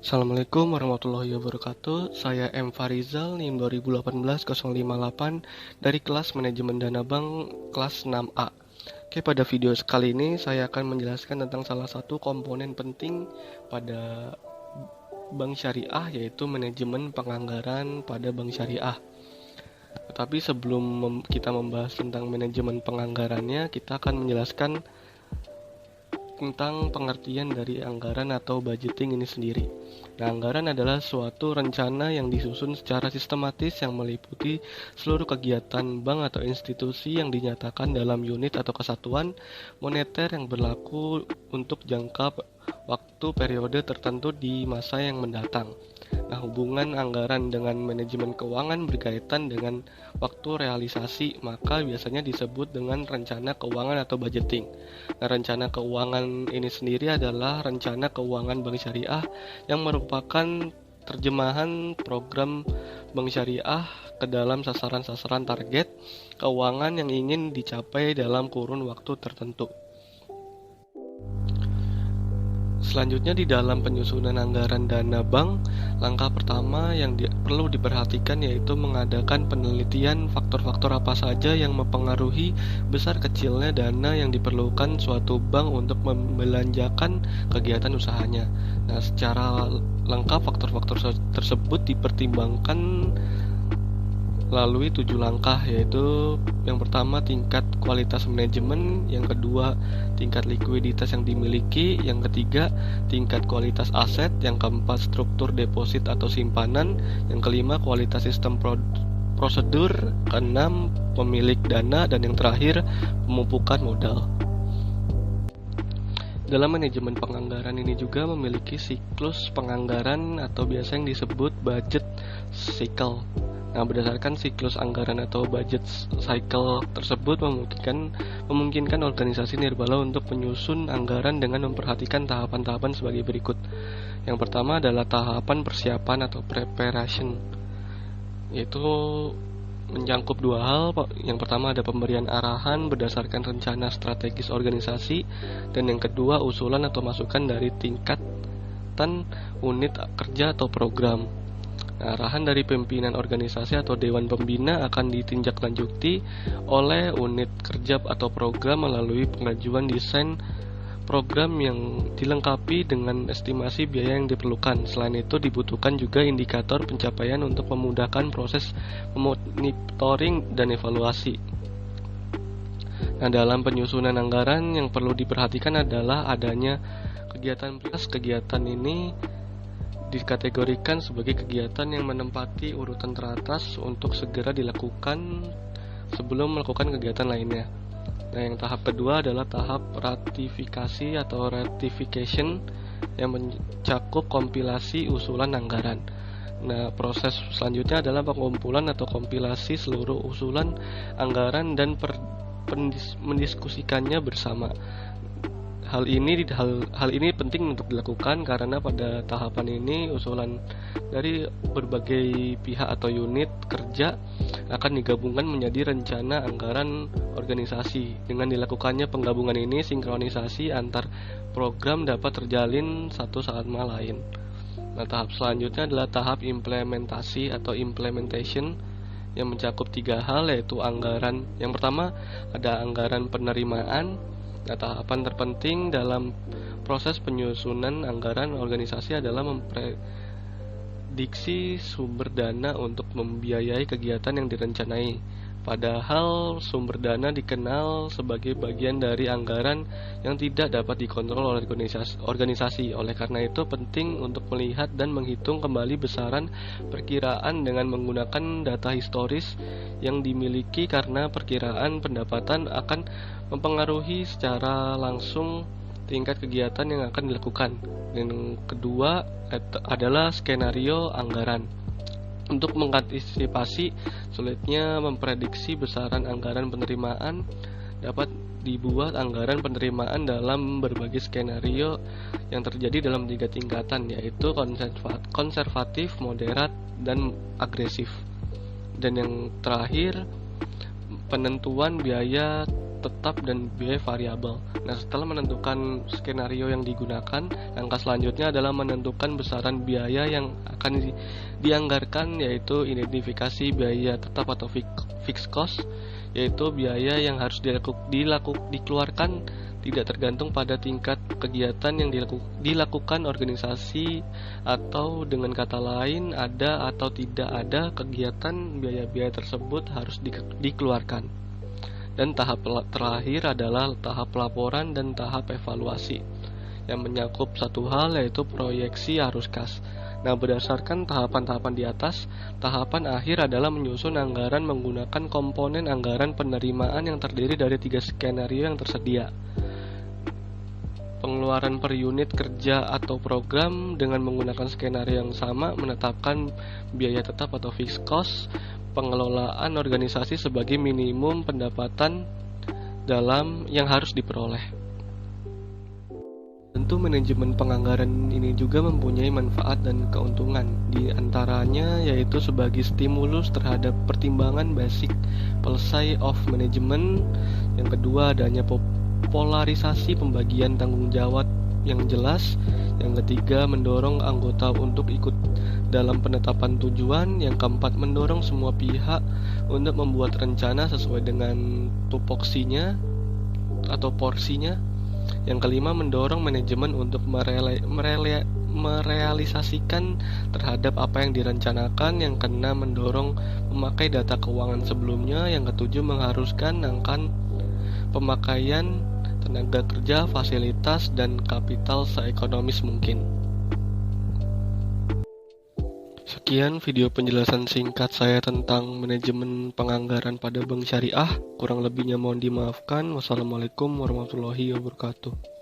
Assalamualaikum warahmatullahi wabarakatuh. Saya M. Farizal, NIM 2018-058 dari kelas Manajemen Dana Bank kelas 6A. Oke, pada video kali ini saya akan menjelaskan tentang salah satu komponen penting pada bank syariah, yaitu manajemen penganggaran pada bank syariah. Tetapi sebelum kita membahas tentang manajemen penganggarannya, kita akan menjelaskan tentang pengertian dari anggaran atau budgeting ini sendiri. Nah, anggaran adalah suatu rencana yang disusun secara sistematis yang meliputi seluruh kegiatan bank atau institusi yang dinyatakan dalam unit atau kesatuan moneter yang berlaku untuk jangka waktu periode tertentu di masa yang mendatang. Nah, hubungan anggaran dengan manajemen keuangan berkaitan dengan waktu realisasi, maka biasanya disebut dengan rencana keuangan atau budgeting. Nah, rencana keuangan ini sendiri adalah rencana keuangan bank syariah yang merupakan terjemahan program bank syariah ke dalam sasaran-sasaran target keuangan yang ingin dicapai dalam kurun waktu tertentu. Selanjutnya, di dalam penyusunan anggaran dana bank, langkah pertama yang perlu diperhatikan yaitu mengadakan penelitian faktor-faktor apa saja yang mempengaruhi besar kecilnya dana yang diperlukan suatu bank untuk membelanjakan kegiatan usahanya. Nah, secara lengkap faktor-faktor tersebut dipertimbangkan melalui 7 langkah, yaitu yang pertama tingkat kualitas manajemen, yang kedua tingkat likuiditas yang dimiliki, yang ketiga tingkat kualitas aset, yang keempat struktur deposit atau simpanan, yang kelima kualitas sistem prosedur, keenam pemilik dana, dan yang terakhir pemupukan modal. Dalam manajemen penganggaran ini juga memiliki siklus penganggaran atau biasa yang disebut budget cycle. Nah, berdasarkan siklus anggaran atau budget cycle tersebut memungkinkan organisasi nirba untuk menyusun anggaran dengan memperhatikan tahapan-tahapan sebagai berikut. Yang pertama adalah tahapan persiapan atau preparation, yaitu mencangkup dua hal. Yang pertama ada pemberian arahan berdasarkan rencana strategis organisasi, dan yang kedua usulan atau masukan dari tingkatan unit kerja atau program. Nah, arahan dari pimpinan organisasi atau dewan pembina akan ditindaklanjuti oleh unit kerja atau program melalui pengajuan desain program yang dilengkapi dengan estimasi biaya yang diperlukan. Selain itu dibutuhkan juga indikator pencapaian untuk memudahkan proses monitoring dan evaluasi. Nah, dalam penyusunan anggaran yang perlu diperhatikan adalah adanya kegiatan plus. Kegiatan ini dikategorikan sebagai kegiatan yang menempati urutan teratas untuk segera dilakukan sebelum melakukan kegiatan lainnya. Nah, yang tahap kedua adalah tahap ratifikasi atau ratification yang mencakup kompilasi usulan anggaran. Nah, proses selanjutnya adalah pengumpulan atau kompilasi seluruh usulan anggaran dan mendiskusikannya bersama. Hal ini penting untuk dilakukan karena pada tahapan ini usulan dari berbagai pihak atau unit kerja akan digabungkan menjadi rencana anggaran organisasi. Dengan dilakukannya penggabungan ini, sinkronisasi antar program dapat terjalin satu sama lain. Nah, tahap selanjutnya adalah tahap implementasi atau implementation yang mencakup 3 hal, yaitu anggaran. Yang pertama ada anggaran penerimaan. Nah, tahapan terpenting dalam proses penyusunan anggaran organisasi adalah memprediksi sumber dana untuk membiayai kegiatan yang direncanai. Padahal sumber dana dikenal sebagai bagian dari anggaran yang tidak dapat dikontrol oleh organisasi. Oleh karena itu penting untuk melihat dan menghitung kembali besaran perkiraan dengan menggunakan data historis yang dimiliki, karena perkiraan pendapatan akan mempengaruhi secara langsung tingkat kegiatan yang akan dilakukan. Dan yang kedua adalah skenario anggaran. Untuk mengantisipasi sulitnya memprediksi besaran anggaran penerimaan, dapat dibuat anggaran penerimaan dalam berbagai skenario yang terjadi dalam 3 tingkatan, yaitu konservatif, moderat, dan agresif. Dan yang terakhir, penentuan biaya tetap dan biaya variabel. Nah, setelah menentukan skenario yang digunakan, langkah selanjutnya adalah menentukan besaran biaya yang akan dianggarkan, yaitu identifikasi biaya tetap atau fixed cost, yaitu biaya yang harus dikeluarkan tidak tergantung pada tingkat kegiatan yang dilakukan organisasi, atau dengan kata lain, ada atau tidak ada kegiatan, biaya-biaya tersebut harus dikeluarkan. Dan tahap terakhir adalah tahap laporan dan tahap evaluasi, yang mencakup satu hal, yaitu proyeksi arus kas. Nah, berdasarkan tahapan-tahapan di atas, tahapan akhir adalah menyusun anggaran menggunakan komponen anggaran penerimaan yang terdiri dari 3 skenario yang tersedia. Pengeluaran per unit kerja atau program dengan menggunakan skenario yang sama, menetapkan biaya tetap atau fixed cost, pengelolaan organisasi sebagai minimum pendapatan dalam yang harus diperoleh. Tentu manajemen penganggaran ini juga mempunyai manfaat dan keuntungan, di antaranya yaitu sebagai stimulus terhadap pertimbangan basic policy of management. Yang kedua, adanya polarisasi pembagian tanggung jawab yang jelas. Yang ketiga, mendorong anggota untuk ikut dalam penetapan tujuan. Yang keempat, mendorong semua pihak untuk membuat rencana sesuai dengan tupoksinya atau porsinya. Yang kelima, mendorong manajemen untuk merealisasikan terhadap apa yang direncanakan. Yang keenam, mendorong memakai data keuangan sebelumnya. Yang ketujuh, mengharuskan akan pemakaian tenaga kerja, fasilitas, dan kapital seekonomis mungkin. Sekian video penjelasan singkat saya tentang manajemen penganggaran pada bank syariah. Kurang lebihnya mohon dimaafkan. Wassalamualaikum warahmatullahi wabarakatuh.